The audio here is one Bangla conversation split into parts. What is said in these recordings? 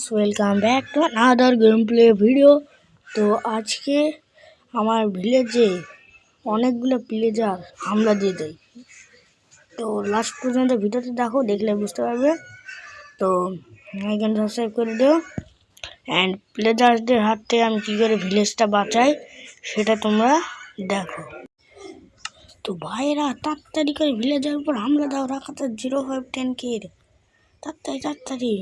Welcome back to another game play video. তো আজকে আমার ভিলেজে অনেকগুলো প্লেজার হামলা দিয়ে দেয়। তো লাস্ট পর্যন্ত ভিডিওটি দেখো, দেখলে বুঝতে পারবে। তো এখানে সাবস্ক্রাইব করে দিও। অ্যান্ড প্লেজারদের হাত থেকে আমি কী করে ভিলেজটা বাঁচাই সেটা তোমরা দেখো। তো ভাইরা তাড়াতাড়ি করে ভিলেজের উপর হামলা দাও, রাখাতে 0510K তাড়াতাড়ি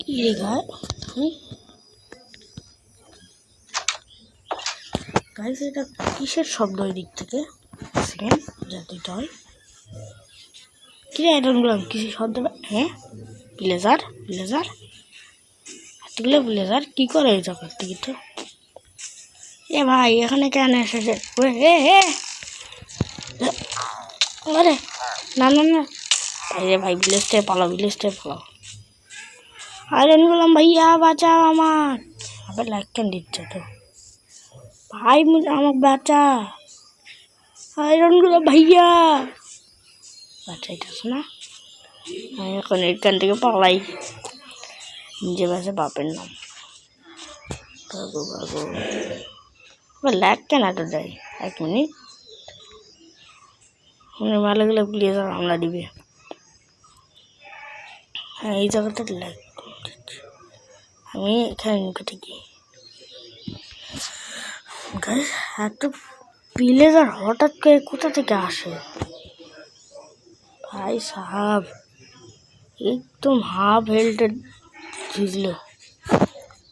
কি লেখা গাইস, এটা কিসের শব্দ ওই দিক থেকে? সেকেন্ড যাতে হয় কি আইরনগুলো কিসের শব্দ? হ্যাঁ, প্লেজার এতগুলো প্লেজার কি করে এই জায়গার থেকে? তো এ ভাই এখানে কেন এসেছে? আরে না ভাই ভিলেজটাই পালাও। আইরন গুলাম ভাইয়া বাঁচাও আমার। আবার লাইক কেন দিচ্ছে? তো ভাই আমাকে বাঁচা, আয়রন গুলো ভাইয়া বাঁচাইতেছে না। আমি এখন এখান থেকে পালাই, নিজে বাসে বাপের নাম। লাইক কেন এত দেয়? 1 মিনিট, ভালো গেলে প্লিজ হামলা দিবে। হ্যাঁ, এই জায়গাটা লাইক আমি এখানে নিকটে গিয়ে এত প্লেজার হঠাৎ করে কোথা থেকে আসে ভাই সাহাব? একদম হাফ হেলথে ছিল।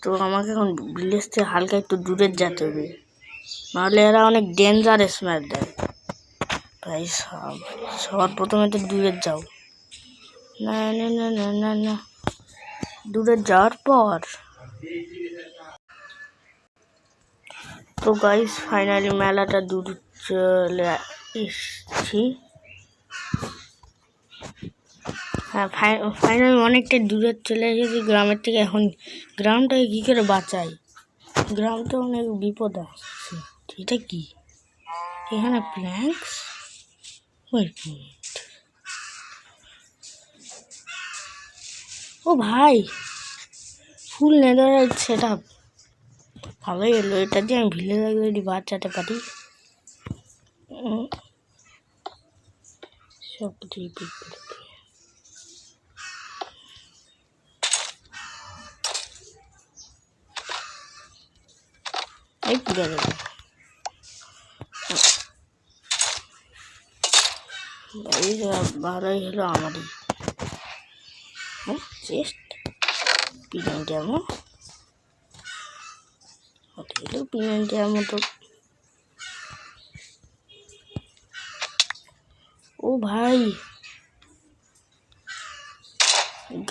তো আমাকে এখন ভিলেজ থেকে হালকা একটু দূরে যেতে হবে, নাহলে এরা অনেক ডেঞ্জারাস ম্যাচ দেয়। ভাই সাহাব সবার প্রথমে তো দূরে যাও। না দূরে যাওয়ার পর তো গাইস ফাইনালি মেলাটা দূর চলে এসেছি। হ্যাঁ, ফাইনালি অনেকটা দূরে চলে এসেছি গ্রামের থেকে। এখন গ্রামটাকে কী করে বাঁচাই? গ্রাম তো অনেক বিপদ আছে। এটা কি এখানে প্ল্যাঙ্কস? ও ভাই, ফুল নেদারাইট সেট আপ ভালোই এলো। এটা দিয়ে আমি ভিলেজ যদি বাঁচাতে পারি সব কিছু। এই পুরো দেবো ভালোই হলো আমারই। হ্যাঁ, চেস্ট পিনান্টিয়ার মতো। ও ভাই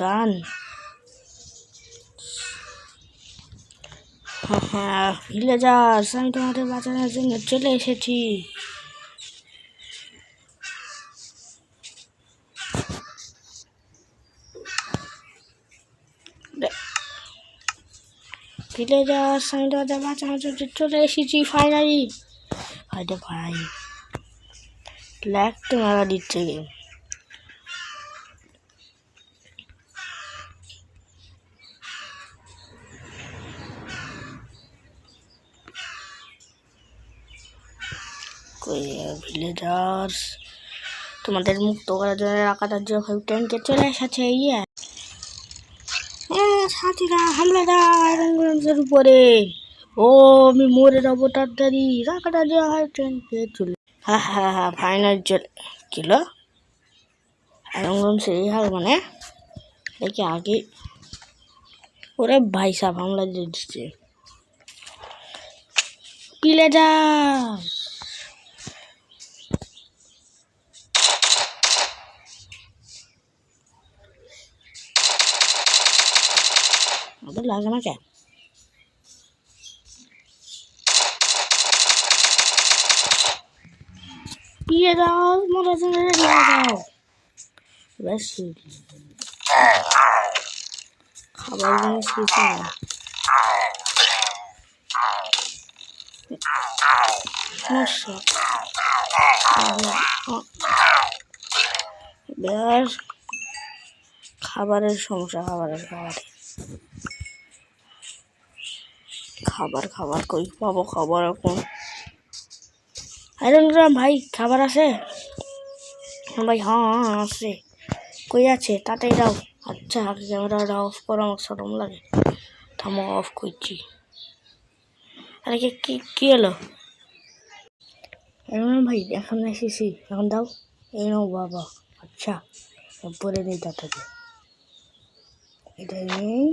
গান। হ্যাঁ ভিলেজার্স, আমি তোমাদের বাঁচানোর জন্য চলে এসেছি। ভিলেজার্স, আমি তোমাদের বাঁচানোর জন্য চলে এসেছি ফাইনালি। হয়তো ভাই ল্যাগ তো মারা দিচ্ছে গেম। ভিলেজার্স, তোমাদের মুক্ত করার জন্য রাখাটার জন্য ট্যাঙ্কে চলে এসেছে। সাথীরা হামলা দার উপরে। ও আমি মরে যাবো তাড়াতাড়ি, রাখাটা দেওয়া হয় ট্যাঙ্কে চলে। হ্যাঁ ফাইনাল চলে গেল। সেই হাল মানে দেখি আগে। ওরে ভাই সাহেব হামলা দিয়ে দিচ্ছে প্লেজার। আমাদের লাগে না কেন? পিয়ে দাও, মরা জন্য দাও। ব্যাস খাবার জিনিস কিছু না। খাবারের সমস্যা, খাবার কই পাবো? খাবার এখন ভাই, খাবার আছে ভাই? হ্যাঁ আছে। কই আছে? তাড়াতাড়ি দাও। আচ্ছা, ক্যামেরাটা অফ করো, আমার শরম লাগে। থামো, অফ করছি। আরে কি হলো ভাই? এখন এসেছি, এখন দাও। এই নাও বাবা। আচ্ছা, পরে নেই তাড়াতাড়ি। এটাই নেই।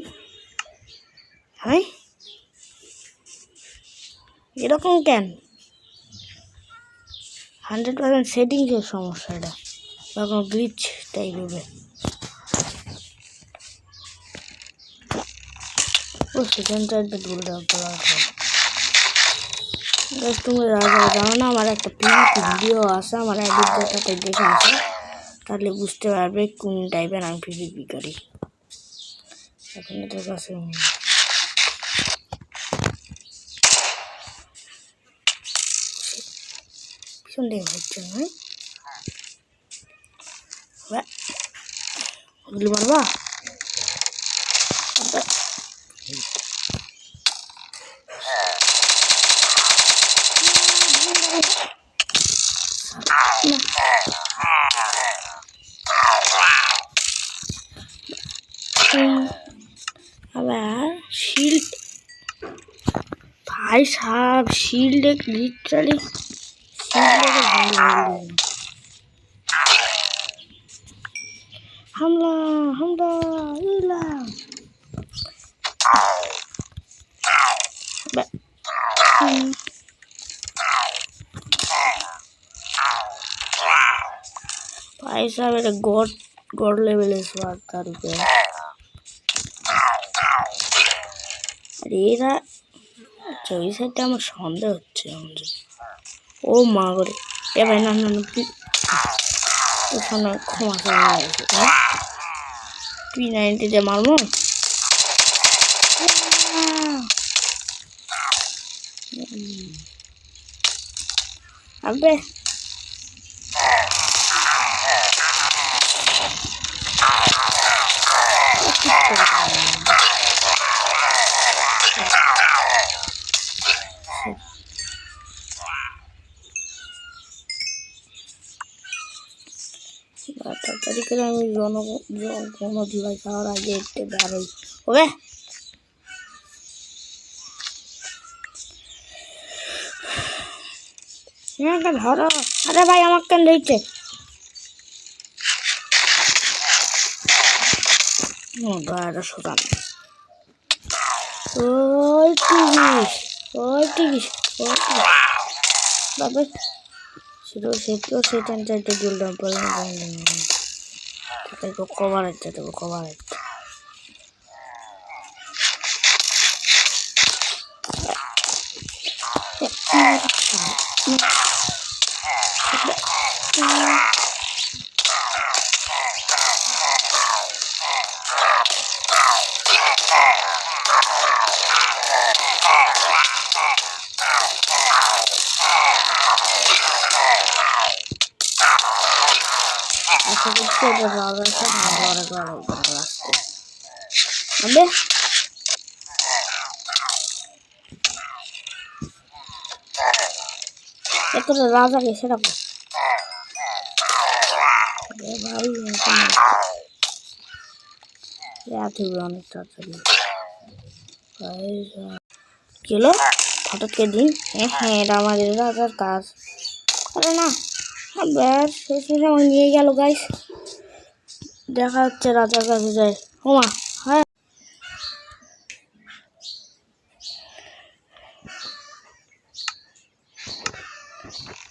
হ্যাঁ, এরকম কেন? 100% সেটিংসের সমস্যা এটা, এখন গ্লিচ টাইপের। ও সেকেন্ডটা একটু ভুল তুমি জানো না, আমার একটা পিভিপি ভিডিও আছে, আমার এডিট ডাটাতে দেখে আছে, তাহলে বুঝতে পারবে কোন টাইপের আমি পিভিপি করি। এখন এটার কাছে ভীষণ টাইপ হচ্ছে না, বুঝলি পারবা? আবার শিল্ড ভাই সাহেব, শিল্ডে লিটারালি হামলা ইলাম। भाई साहब এটা গড লেভেলের স্বাদ তার উপরে। আরে এরা ওই সাইডটা আমার সন্দেহ হচ্ছে। ও মা করে এ ভাই, না ওখানে ক্ষমা করে P90 মারবো। আবে তাড়াতাড়ি করে আমি জনধুলাই খাওয়ার আগে একটু বেরোই। ওকে, ধরো। আরে ভাই, আমার কেন ধরছে? গাড়িটা সোজান। ওই টিকিস বাবা, সেটা চাইতে দুলটাম পরে কভার হচ্ছে, তবে কভার হচ্ছে। আশা করছি এটা রাজাটা আসতে হবে। এতটা রাজা গেছে রাখো ভাই, অনেক তাড়াতাড়ি গেল হঠাৎ করে দিন। হ্যাঁ, এটা আমাদের রাজার কাজ। আরে না, ব্যাস শেষ আমাকে নিয়ে গেল গাইস। দেখা হচ্ছে রাজার কাছে যায়। হোমা, হ্যাঁ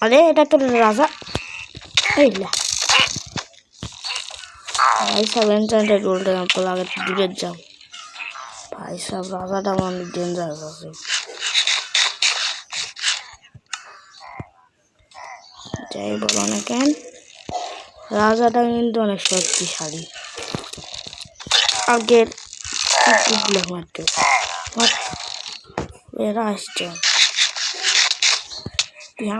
আরে এটা তো রাজা। এইলা ভাই সাহেব, ইন্টারনেটের রোলটা আগে দূরে যাও। ভাই সাহেব, রাজাটা অনেক ডেঞ্জারাস আছে। যাই বলো না কেন, রাজাটা কিন্তু অনেক শক্তিশালী। আগের এরা আসছে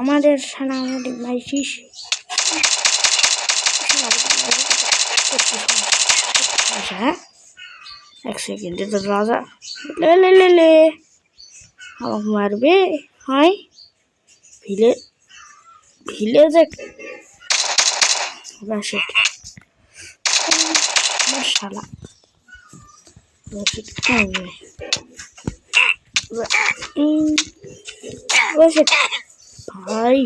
আমাদের সেনাপতি ভাই আছে, হ্যাঁ 1 সেকেন্ড, তো রাজা লে লে লে লে আমাকে মারবে। হাই ভিলেজে শালা ভাই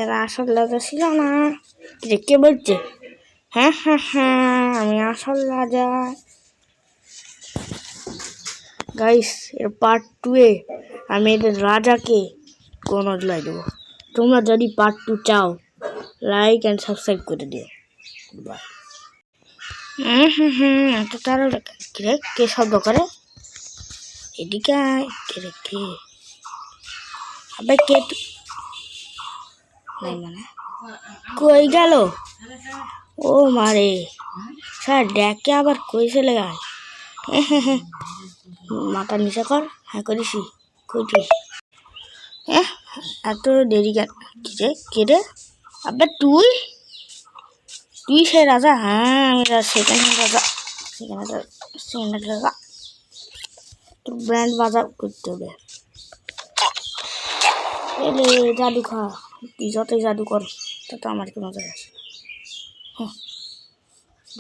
এরা আসল রাজা ছিল না, কে বলছে? হ্যাঁ আমি আসল রাজা। গাইস এর পার্ট 2-এ আমি এদের রাজাকে কোনো লাই দেবো। তোমরা যদি পার্ট 2 চাও লাইক অ্যান্ড সাবস্ক্রাইব করে দিও। বাই। এত তারা কে শব্দ করে? এদিকে কে আবে কে নাই মানে কই গেল? ও মারে স্যার ডেকে আবার কই চলে গেল? মাথা নিচে কর। হ্যাঁ করিস কইটিস? এত দেরি কেন? কে রে? আবে তুই সে রাজা? হ্যাঁ আমি সেকেন্ড রাজা। তোর ব্র্যান্ড বাজার করতে হবে। এলে জাদু খা, তুই যতই জাদু কর তত আমার কোনো যায় আসে।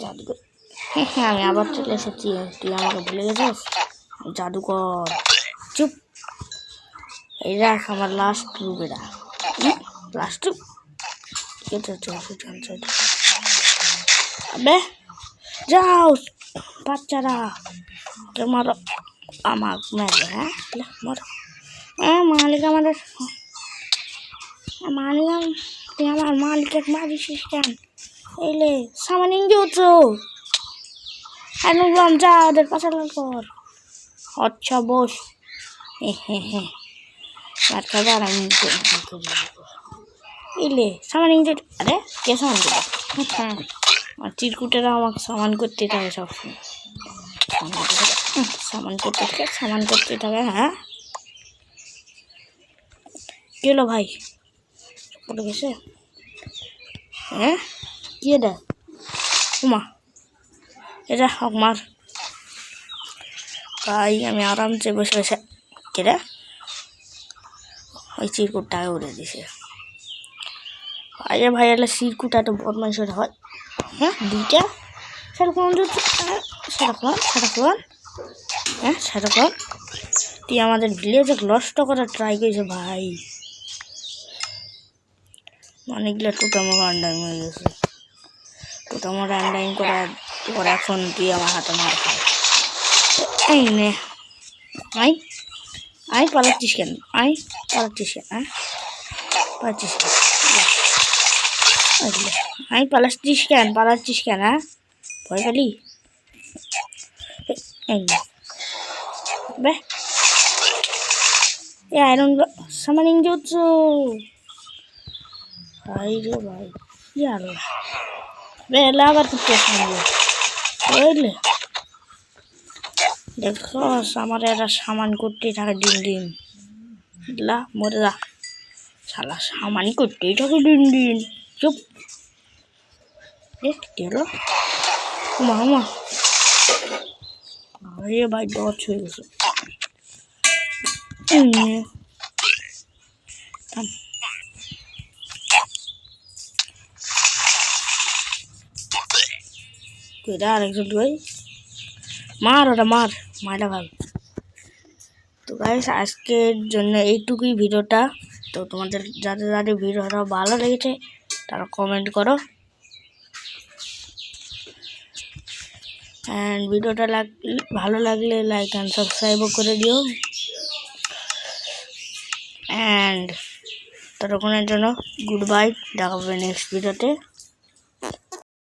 জাদু কর। আমি আবার চলে এসেছি, তুই আমাকে ভুলে গেছিস? জাদু কর। চুপ। এই রাখ আমার লাস্ট রূপ। এটা লাস্ট রূপ। আবে যাও বাচ্চারা, মারো আমার মেরে। মারো মালিক আমাদের তুই আমার মালিককে মারিস কেন? এলে সামানিং দিয়েছো একদম যা ওদের পাশাল কর। আচ্ছা বস। মার খাবার আমি এলে সামানিং দিয়ে। আরে কে সামান দিল? আর চিরকুটেরা আমাকে সামান করতে থাকে সবসময়। সামান করতে থাকে। হ্যাঁ কি হলো ভাই? পড়ে গেছে? হ্যাঁ কি এটা? উমা এটা মার ভাই। আমি আরামসে বসে কেটে ওই চিরকুটটাকে উড়ে দিছে। ভাই এলে চিরকুট এত বদমাইশ হয়। হ্যাঁ দুইটা সেরকম তুই আমাদের ভিলেজে নষ্ট করার ট্রাই করেছে ভাই। অনেকগুলো টোটামো আন্ডাইং হয়ে গেছে। টোটামো আন্ডাইং করার পর এখন তুই আমার হাতে মার খাই। এই নে আই পালাচ্ছিস কেন? হ্যাঁ পালাচ্ছিস কেন? হ্যাঁ ভয় খালি? বে আয়রন সামানিং দিচ্ছ ভাই রে ভাই। জানো বেলা আবার করতে বুঝলে? দেখো আমার এরা সামান করতেই থাকে দিন মরে যা শালা। সামান করতেই থাকে দিন। চুপ। গেল মামা ভাই দশ হয়ে গেছে। আরেকজন ভাই মার ওটা মারা ভাই। তো গাইস আজকের জন্য এইটুকুই ভিডিওটা। তো তোমাদের যাদের ভিডিওটা ভালো লেগেছে তারা কমেন্ট করো, অ্যান্ড ভিডিওটা ভালো লাগলে লাইক অ্যান্ড সাবস্ক্রাইবও করে দিও। অ্যান্ড ততক্ষণের জন্য গুড বাই, দেখা হবে নেক্সট ভিডিওতে।